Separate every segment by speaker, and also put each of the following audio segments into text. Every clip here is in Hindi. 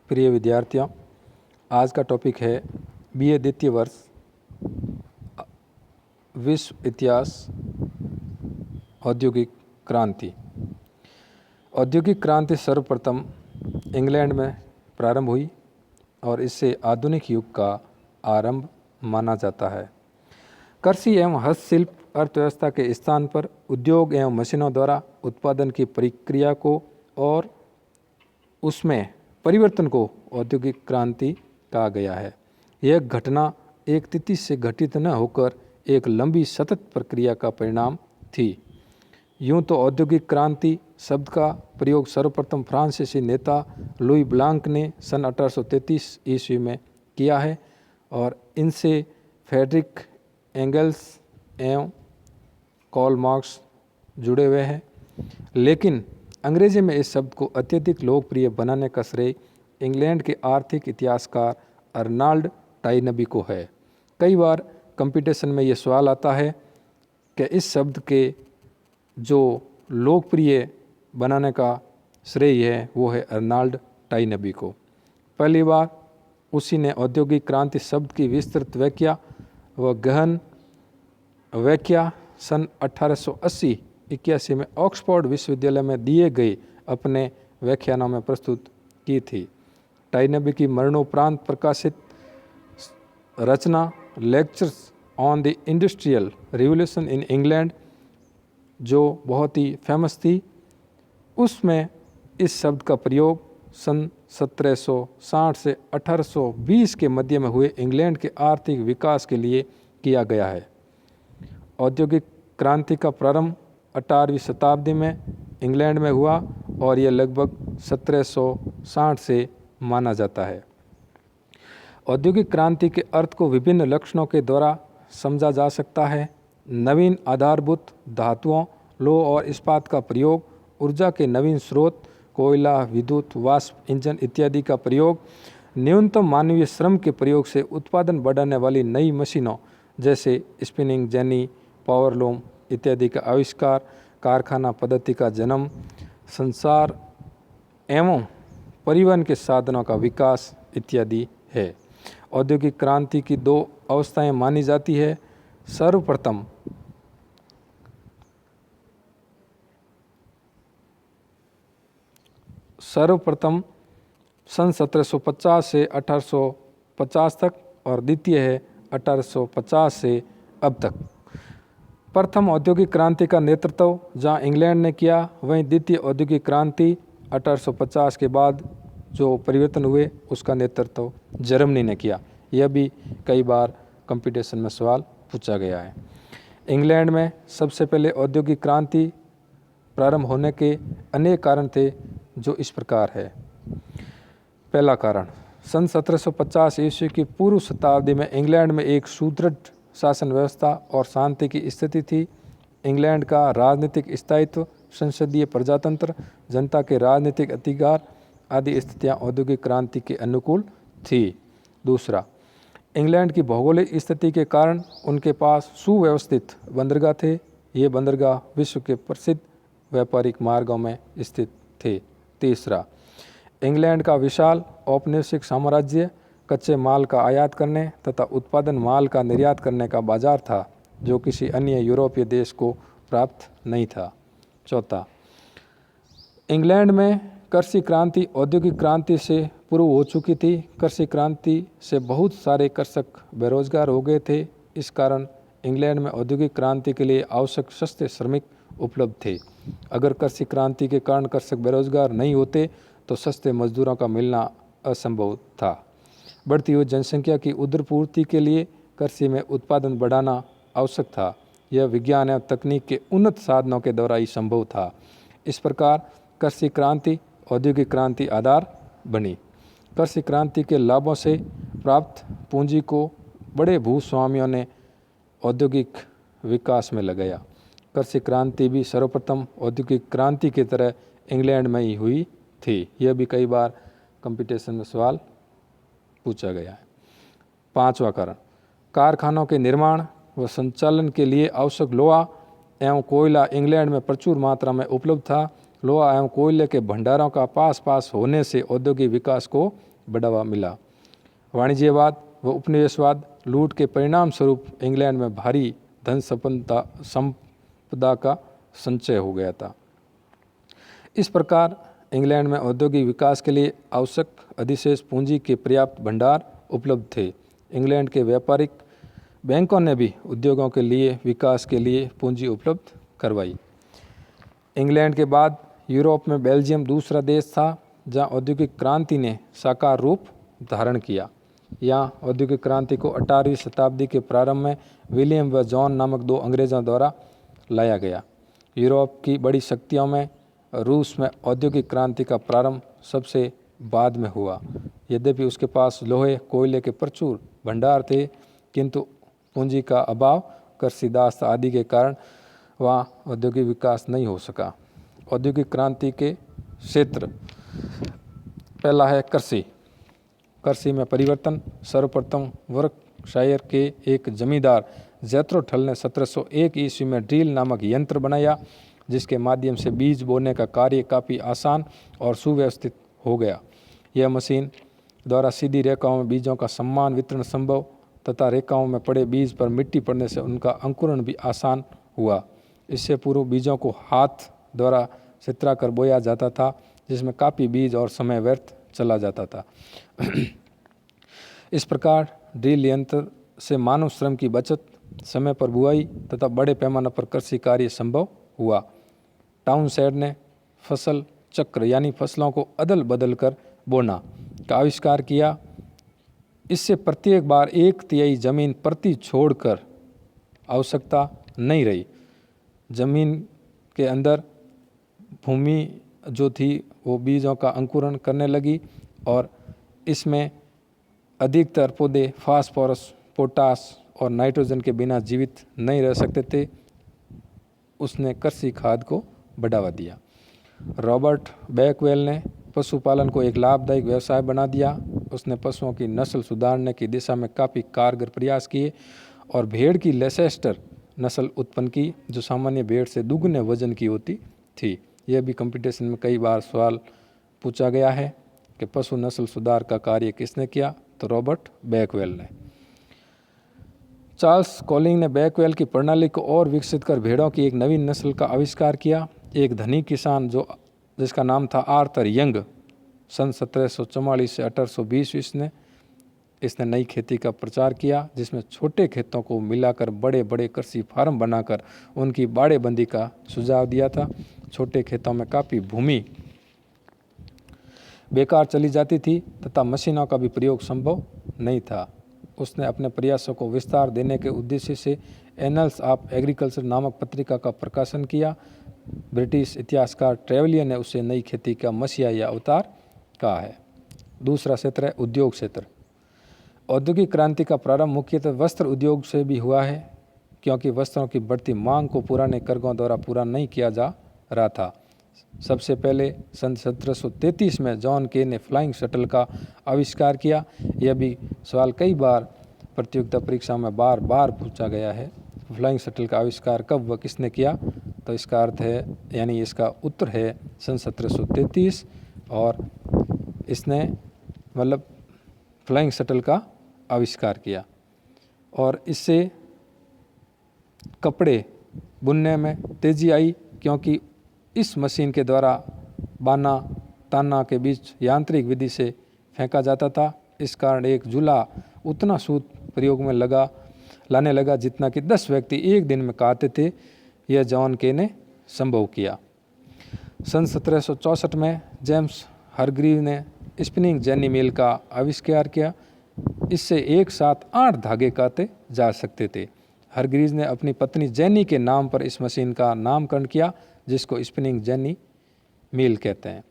Speaker 1: प्रिय विद्यार्थियों, आज का टॉपिक है बीए द्वितीय वर्ष विश्व इतिहास औद्योगिक क्रांति। औद्योगिक क्रांति सर्वप्रथम इंग्लैंड में प्रारंभ हुई और इससे आधुनिक युग का आरंभ माना जाता है। कृषि एवं हस्तशिल्प अर्थव्यवस्था के स्थान पर उद्योग एवं मशीनों द्वारा उत्पादन की प्रक्रिया को और उसमें परिवर्तन को औद्योगिक क्रांति कहा गया है। यह घटना एक तिथि से घटित न होकर एक लंबी सतत प्रक्रिया का परिणाम थी। यूं तो औद्योगिक क्रांति शब्द का प्रयोग सर्वप्रथम फ्रांसीसी नेता लुई ब्लांक ने सन 1833 ईस्वी में किया है और इनसे फ्रेडरिक एंगल्स एवं कार्ल मार्क्स जुड़े हुए हैं, लेकिन अंग्रेजी में इस शब्द को अत्यधिक लोकप्रिय बनाने का श्रेय इंग्लैंड के आर्थिक इतिहासकार अर्नाल्ड टाइनबी को है। कई बार कंपटीशन में ये सवाल आता है कि इस शब्द के जो लोकप्रिय बनाने का श्रेय है वो है अर्नाल्ड टाइनबी को। पहली बार उसी ने औद्योगिक क्रांति शब्द की विस्तृत व्याख्या व गहन व्याख्या सन 1880-81 में ऑक्सफोर्ड विश्वविद्यालय में दिए गए अपने व्याख्यानों में प्रस्तुत की थी। टाइनबी की मरणोपरांत प्रकाशित रचना lectures on the industrial revolution in England, जो बहुत ही फेमस थी, उसमें इस शब्द का प्रयोग सन 1760 से 1820 के मध्य में हुए इंग्लैंड के आर्थिक विकास के लिए किया गया है। औद्योगिक क्रांति का प्रारंभ 18वीं शताब्दी में इंग्लैंड में हुआ और यह लगभग 1760 से माना जाता है। औद्योगिक क्रांति के अर्थ को विभिन्न लक्षणों के द्वारा समझा जा सकता है। नवीन आधारभूत धातुओं, लौह और इस्पात का प्रयोग, ऊर्जा के नवीन स्रोत, कोयला, विद्युत, वाष्प इंजन इत्यादि का प्रयोग, न्यूनतम मानवीय श्रम के प्रयोग से उत्पादन बढ़ाने वाली नई मशीनों जैसे स्पिनिंग जेनी, पावरलूम इत्यादि का आविष्कार, कारखाना पद्धति का जन्म, संचार एवं परिवहन के साधनों का विकास इत्यादि है। औद्योगिक क्रांति की दो अवस्थाएं मानी जाती है। सर्वप्रथम सन 1750 से 1850 तक और द्वितीय है 1850 से अब तक। प्रथम औद्योगिक क्रांति का नेतृत्व जहां इंग्लैंड ने किया, वहीं द्वितीय औद्योगिक क्रांति 1850 के बाद जो परिवर्तन हुए उसका नेतृत्व जर्मनी ने किया। यह भी कई बार कंपटीशन में सवाल पूछा गया है। इंग्लैंड में सबसे पहले औद्योगिक क्रांति प्रारंभ होने के अनेक कारण थे, जो इस प्रकार है। पहला कारण, सन 1750 ईस्वी की पूर्व शताब्दी में इंग्लैंड में एक सुदृढ़ शासन व्यवस्था और शांति की स्थिति थी। इंग्लैंड का राजनीतिक स्थायित्व, संसदीय प्रजातंत्र, जनता के राजनीतिक अधिकार आदि स्थितियां औद्योगिक क्रांति के अनुकूल थी। दूसरा, इंग्लैंड की भौगोलिक स्थिति के कारण उनके पास सुव्यवस्थित बंदरगाह थे। ये बंदरगाह विश्व के प्रसिद्ध व्यापारिक मार्गों में स्थित थे। तीसरा, इंग्लैंड का विशाल औपनिवेशिक साम्राज्य कच्चे माल का आयात करने तथा उत्पादन माल का निर्यात करने का बाजार था, जो किसी अन्य यूरोपीय देश को प्राप्त नहीं था। चौथा, इंग्लैंड में कृषि क्रांति औद्योगिक क्रांति से पूर्व हो चुकी थी। कृषि क्रांति से बहुत सारे कृषक बेरोजगार हो गए थे। इस कारण इंग्लैंड में औद्योगिक क्रांति के लिए आवश्यक सस्ते श्रमिक उपलब्ध थे। अगर कृषि क्रांति के कारण कृषक बेरोजगार नहीं होते तो सस्ते मजदूरों का मिलना असंभव था। बढ़ती हुई जनसंख्या की उदरपूर्ति के लिए कृषि में उत्पादन बढ़ाना आवश्यक था। यह विज्ञान एवं तकनीक के उन्नत साधनों के द्वारा ही संभव था। इस प्रकार कृषि क्रांति औद्योगिक क्रांति आधार बनी। कृषि क्रांति के लाभों से प्राप्त पूंजी को बड़े भूस्वामियों ने औद्योगिक विकास में लगाया। कृषि क्रांति भी सर्वप्रथम औद्योगिक क्रांति की तरह इंग्लैंड में ही हुई थी। यह भी कई बार कंपटीशन में सवाल पूछा गया है। पांचवा कारण, कारखानों के निर्माण व संचालन के लिए आवश्यक लोहा एवं कोयला इंग्लैंड में प्रचुर मात्रा में उपलब्ध था। लोहा एवं कोयले के भंडारों का पास होने से औद्योगिक विकास को बढ़ावा मिला। वाणिज्यवाद व उपनिवेशवाद लूट के परिणाम स्वरूप इंग्लैंड में भारी धन संपदा का संचय हो गया था। इस प्रकार इंग्लैंड में औद्योगिक विकास के लिए आवश्यक अधिशेष पूंजी के पर्याप्त भंडार उपलब्ध थे। इंग्लैंड के व्यापारिक बैंकों ने भी उद्योगों के लिए विकास के लिए पूंजी उपलब्ध करवाई। इंग्लैंड के बाद यूरोप में बेल्जियम दूसरा देश था जहां औद्योगिक क्रांति ने साकार रूप धारण किया। यहाँ औद्योगिक क्रांति को 18वीं शताब्दी के प्रारंभ में विलियम व जॉन नामक 2 अंग्रेज़ों द्वारा लाया गया। यूरोप की बड़ी शक्तियों में रूस में औद्योगिक क्रांति का प्रारंभ सबसे बाद में हुआ। यद्यपि उसके पास लोहे कोयले के प्रचुर भंडार थे, किंतु पूंजी का अभाव, कृषि दास आदि के कारण वहाँ औद्योगिक विकास नहीं हो सका। औद्योगिक क्रांति के क्षेत्र, पहला है कृषि। कृषि में परिवर्तन। सर्वप्रथम वर्कशायर के एक जमींदार जैत्रो ठल ने 1701 ईस्वी में ड्रिल नामक यंत्र बनाया, जिसके माध्यम से बीज बोने का कार्य काफ़ी आसान और सुव्यवस्थित हो गया। यह मशीन द्वारा सीधी रेखाओं में बीजों का समान वितरण संभव तथा रेखाओं में पड़े बीज पर मिट्टी पड़ने से उनका अंकुरण भी आसान हुआ। इससे पूर्व बीजों को हाथ द्वारा छितरा कर बोया जाता था, जिसमें काफ़ी बीज और समय व्यर्थ चला जाता था। इस प्रकार ड्रिल यंत्र से मानव श्रम की बचत, समय पर बुआई तथा बड़े पैमाने पर कृषि कार्य संभव हुआ। टाउनशेंड ने फसल चक्र यानी फसलों को अदल बदल कर बोना का आविष्कार किया। इससे प्रत्येक बार 1/3 जमीन प्रति छोड़कर आवश्यकता नहीं रही। जमीन के अंदर भूमि जो थी वो बीजों का अंकुरण करने लगी और इसमें अधिकतर पौधे फास्फोरस, पोटास और नाइट्रोजन के बिना जीवित नहीं रह सकते थे। उसने कृषि खाद को बढ़ावा दिया। रॉबर्ट बैकवेल ने पशुपालन को एक लाभदायक व्यवसाय बना दिया। उसने पशुओं की नस्ल सुधारने की दिशा में काफ़ी कारगर प्रयास किए और भेड़ की लेसेस्टर नस्ल उत्पन्न की, जो सामान्य भेड़ से दुगने वजन की होती थी। यह भी कंपटीशन में कई बार सवाल पूछा गया है कि पशु नस्ल सुधार का कार्य किसने किया, तो रॉबर्ट बैकवेल ने। चार्ल्स कॉलिंग ने बैकवेल की प्रणाली को और विकसित कर भेड़ों की एक नवीन नस्ल का आविष्कार किया। एक धनी किसान जिसका नाम था आर्थर यंग, सन 1744 से 1820 में इसने नई खेती का प्रचार किया, जिसमें छोटे खेतों को मिलाकर बड़े बड़े कृषि फार्म बनाकर उनकी बाड़ेबंदी का सुझाव दिया था। छोटे खेतों में काफ़ी भूमि बेकार चली जाती थी तथा मशीनों का भी प्रयोग संभव नहीं था। उसने अपने प्रयासों को विस्तार देने के उद्देश्य से एनल्स ऑफ एग्रीकल्चर नामक पत्रिका का प्रकाशन किया। ब्रिटिश इतिहासकार ट्रेवलियर ने उसे नई खेती का मसीहा या अवतार कहा है। दूसरा क्षेत्र है उद्योग क्षेत्र। औद्योगिक क्रांति का प्रारंभ मुख्यतः वस्त्र उद्योग से भी हुआ है, क्योंकि वस्त्रों की बढ़ती मांग को पुराने करगों द्वारा पूरा नहीं किया जा रहा था। सबसे पहले सन 1733 में जॉन के ने फ्लाइंग शटल का आविष्कार किया। यह भी सवाल कई बार प्रतियोगिता परीक्षा में बार बार पूछा गया है, फ्लाइंग शटल का आविष्कार कब व किसने किया, तो इसका अर्थ है यानी इसका उत्तर है सन 1733। और इसने मतलब फ्लाइंग शटल का आविष्कार किया और इससे कपड़े बुनने में तेज़ी आई, क्योंकि इस मशीन के द्वारा बाना ताना के बीच यांत्रिक विधि से फेंका जाता था। इस कारण एक झूला उतना सूत प्रयोग में लाने लगा जितना कि 10 व्यक्ति एक दिन में काटते थे। यह जॉन के ने संभव किया। सन 1764 में जेम्स हरग्रीव ने स्पिनिंग जेनी मिल का आविष्कार किया। इससे एक साथ 8 धागे काटे जा सकते थे। हरग्रीव ने अपनी पत्नी जेनी के नाम पर इस मशीन का नामकरण किया, जिसको स्पिनिंग जेनी मिल कहते हैं।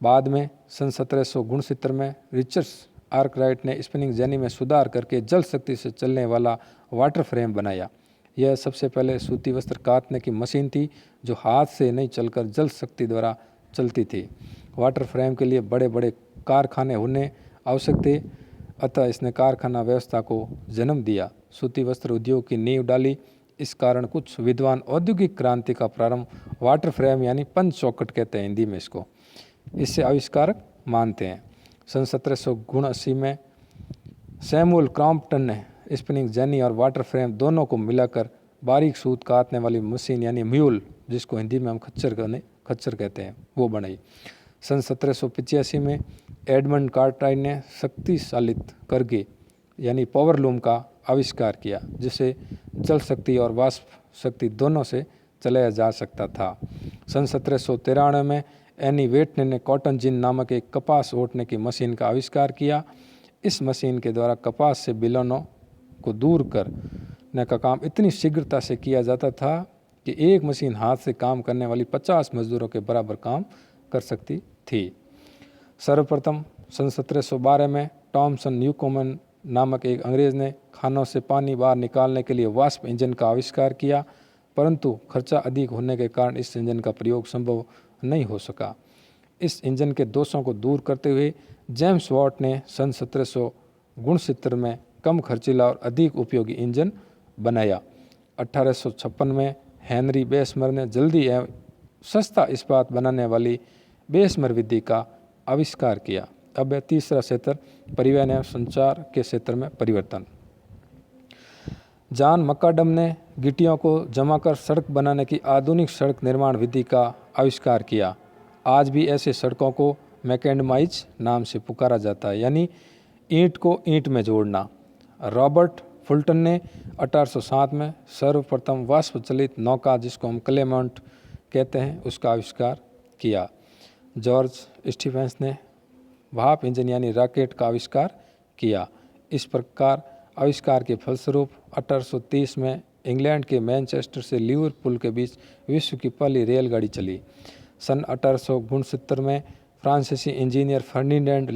Speaker 1: बाद में सन 1769 में रिचर्ड आर्कराइट ने स्पिनिंग जेनी में सुधार करके जल शक्ति से चलने वाला वाटर फ्रेम बनाया। यह सबसे पहले सूती वस्त्र काटने की मशीन थी, जो हाथ से नहीं चलकर जल शक्ति द्वारा चलती थी। वाटर फ्रेम के लिए बड़े बड़े कारखाने होने आवश्यक थे, अतः इसने कारखाना व्यवस्था को जन्म दिया। सूती वस्त्र उद्योग की नींव डाली। इस कारण कुछ विद्वान औद्योगिक क्रांति का प्रारंभ वाटर फ्रेम यानी पंच चौखट कहते हैं हिंदी में इसको, इससे आविष्कारक मानते हैं। सन 1780 में सैमुअल क्रॉम्पटन ने स्पिनिंग जेनी और वाटर फ्रेम दोनों को मिलाकर बारीक सूत काटने वाली मशीन यानी म्यूल, जिसको हिंदी में हम खच्चर कहते हैं, वो बनाई। सन 1785 में एडमंड कार्टराइट ने शक्तिशालित करघे यानी पावर लूम का आविष्कार किया, जिसे जल शक्ति और वाष्प शक्ति दोनों से चलाया जा सकता था। सन 1793 में एनी वेटने ने कॉटन जिन नामक एक कपास ओटने की मशीन का आविष्कार किया। इस मशीन के द्वारा कपास से बिलोनों को दूर करने का काम इतनी शीघ्रता से किया जाता था कि एक मशीन हाथ से काम करने वाली 50 मजदूरों के बराबर काम कर सकती थी। सर्वप्रथम सन 1712 में टॉमसन न्यूकोमन नामक एक अंग्रेज ने खानों से पानी बाहर निकालने के लिए वाष्प इंजन का आविष्कार किया, परंतु खर्चा अधिक होने के कारण इस इंजन का प्रयोग संभव नहीं हो सका। इस इंजन के दोषों को दूर करते हुए जेम्स वॉट ने सन 1769 में कम खर्चीला और अधिक उपयोगी इंजन बनाया। 1856 में हेनरी बेसमर ने जल्दी एवं सस्ता इस्पात बनाने वाली बेसमर विधि का आविष्कार किया। अब है तीसरा क्षेत्र, परिवहन एवं संचार के क्षेत्र में परिवर्तन। जॉन मकाडम ने गिट्टियों को जमा कर सड़क बनाने की आधुनिक सड़क निर्माण विधि का आविष्कार किया। आज भी ऐसे सड़कों को मैकेडमाइज नाम से पुकारा जाता है, यानी ईंट को ईंट में जोड़ना। रॉबर्ट फुल्टन ने 1807 में सर्वप्रथम वाष्प चलित नौका, जिसको हम क्लेमेंट कहते हैं, उसका आविष्कार किया। जॉर्ज स्टीफेंस ने भाप इंजन यानी रॉकेट का आविष्कार किया। इस प्रकार आविष्कार के फलस्वरूप 1830 में इंग्लैंड के मैनचेस्टर से लिवरपूल के बीच विश्व की पहली रेलगाड़ी चली। सन 1869 में फ्रांसीसी इंजीनियर फर्डिनेंड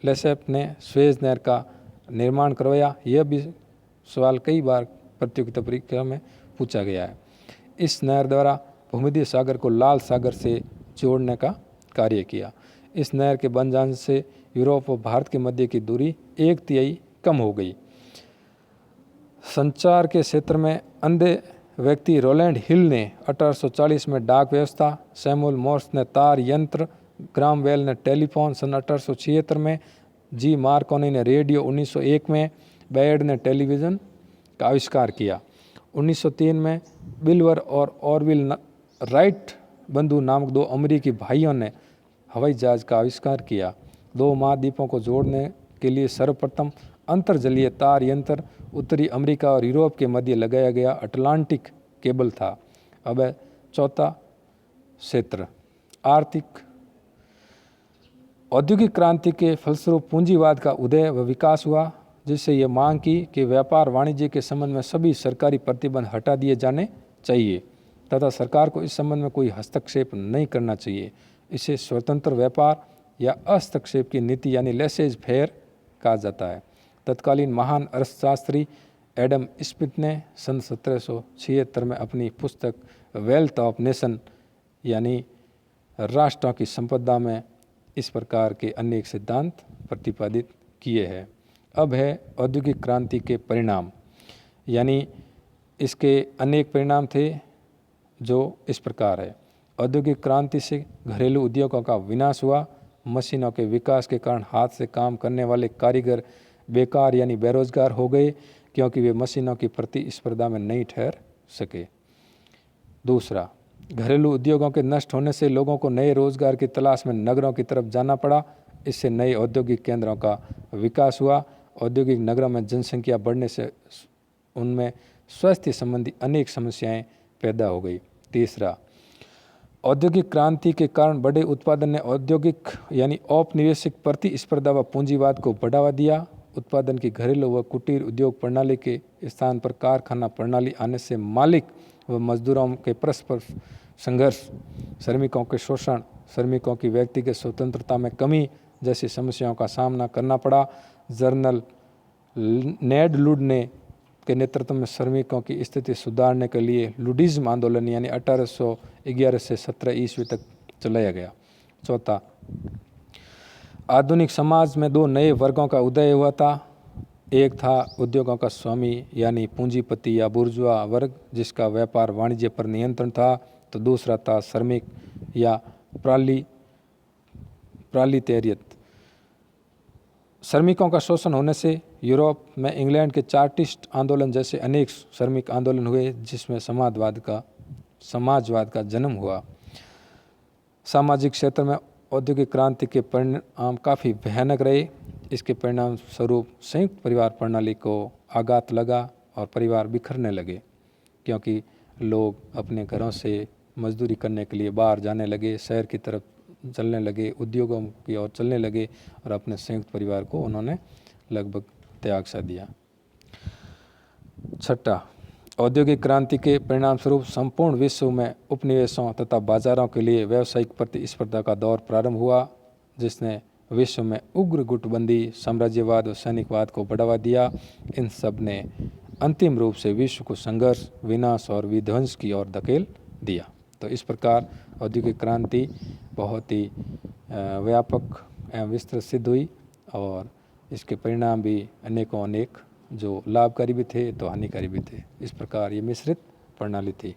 Speaker 1: लेसेप ने स्वेज नहर का निर्माण करवाया। यह भी सवाल कई बार प्रतियोगिता परीक्षा में पूछा गया है। इस नहर द्वारा भूमध्य सागर को लाल सागर से जोड़ने का कार्य किया। इस नहर के बन जाने से यूरोप और भारत के मध्य की दूरी 1/3 कम हो गई। संचार के क्षेत्र में अंधे व्यक्ति रोलैंड हिल ने 1840 में डाक व्यवस्था, सैमुअल मोर्स ने तार यंत्र, ग्राम बेल ने टेलीफोन, सन 1876 में जी मार्कोनी ने रेडियो, 1901 में बेयर्ड ने टेलीविज़न का आविष्कार किया। 1903 में बिलवर और ऑरविल राइट बंधु नामक 2 अमेरिकी भाइयों ने हवाई जहाज का आविष्कार किया। 2 महाद्वीपों को जोड़ने के लिए सर्वप्रथम अंतर्जलीय तार यंत्र उत्तरी अमेरिका और यूरोप के मध्य लगाया गया अटलांटिक केबल था। अब चौथा क्षेत्र, आर्थिक। औद्योगिक क्रांति के फलस्वरूप पूंजीवाद का उदय व विकास हुआ, जिससे ये मांग की कि व्यापार वाणिज्य के संबंध में सभी सरकारी प्रतिबंध हटा दिए जाने चाहिए तथा सरकार को इस संबंध में कोई हस्तक्षेप नहीं करना चाहिए। इसे स्वतंत्र व्यापार या हस्तक्षेप की नीति यानी लेसेज फेयर कहा जाता है। तत्कालीन महान अर्थशास्त्री एडम स्मिथ ने सन 1776 में अपनी पुस्तक वेल्थ ऑफ नेशन यानी राष्ट्रों की संपदा में इस प्रकार के अनेक सिद्धांत प्रतिपादित किए हैं। अब है औद्योगिक क्रांति के परिणाम, यानी इसके अनेक परिणाम थे जो इस प्रकार है। औद्योगिक क्रांति से घरेलू उद्योगों का विनाश हुआ। मशीनों के विकास के कारण हाथ से काम करने वाले कारीगर बेकार यानी बेरोजगार हो गए, क्योंकि वे मशीनों की प्रतिस्पर्धा में नहीं ठहर सके। दूसरा, घरेलू उद्योगों के नष्ट होने से लोगों को नए रोजगार की तलाश में नगरों की तरफ जाना पड़ा। इससे नए औद्योगिक केंद्रों का विकास हुआ। औद्योगिक नगरों में जनसंख्या बढ़ने से उनमें स्वास्थ्य संबंधी अनेक समस्याएं पैदा हो गई। तीसरा, औद्योगिक क्रांति के कारण बड़े उत्पादन ने औद्योगिक यानी औपनिवेशिक प्रतिस्पर्धा व पूंजीवाद को बढ़ावा दिया। उत्पादन की घरेलू व कुटीर उद्योग प्रणाली के स्थान पर कारखाना प्रणाली आने से मालिक व मजदूरों के परस्पर संघर्ष, श्रमिकों के शोषण, श्रमिकों की व्यक्तिगत स्वतंत्रता में कमी जैसी समस्याओं का सामना करना पड़ा। जनरल नेड लुड ने के नेतृत्व में श्रमिकों की स्थिति सुधारने के लिए लुडिज्म आंदोलन यानी 1811 से 17 ईस्वी तक चलाया गया। चौथा, आधुनिक समाज में 2 नए वर्गों का उदय हुआ था। एक था उद्योगों का स्वामी यानी पूंजीपति या बुर्जुआ वर्ग, जिसका व्यापार वाणिज्य पर नियंत्रण था, तो दूसरा था श्रमिक या प्रालितेरियत श्रमिकों का शोषण होने से यूरोप में इंग्लैंड के चार्टिस्ट आंदोलन जैसे अनेक श्रमिक आंदोलन हुए, जिसमें समाजवाद का जन्म हुआ। सामाजिक क्षेत्र में औद्योगिक क्रांति के परिणाम काफ़ी भयानक रहे। इसके परिणाम स्वरूप संयुक्त परिवार प्रणाली को आघात लगा और परिवार बिखरने लगे, क्योंकि लोग अपने घरों से मजदूरी करने के लिए बाहर जाने लगे, शहर की तरफ चलने लगे, उद्योगों की ओर चलने लगे और अपने संयुक्त परिवार को उन्होंने लगभग त्याग सा दिया। छठा, औद्योगिक क्रांति के परिणाम स्वरूप संपूर्ण विश्व में उपनिवेशों तथा बाजारों के लिए व्यावसायिक प्रतिस्पर्धा का दौर प्रारंभ हुआ, जिसने विश्व में उग्र गुटबंदी, साम्राज्यवाद और सैनिकवाद को बढ़ावा दिया। इन सब ने अंतिम रूप से विश्व को संघर्ष, विनाश और विध्वंस की ओर धकेल दिया। तो इस प्रकार औद्योगिक क्रांति बहुत ही व्यापक एवं विस्तृत सिद्ध हुई और इसके परिणाम भी अनेकों अनेक, जो लाभकारी भी थे तो हानिकारी भी थे। इस प्रकार ये मिश्रित प्रणाली थी।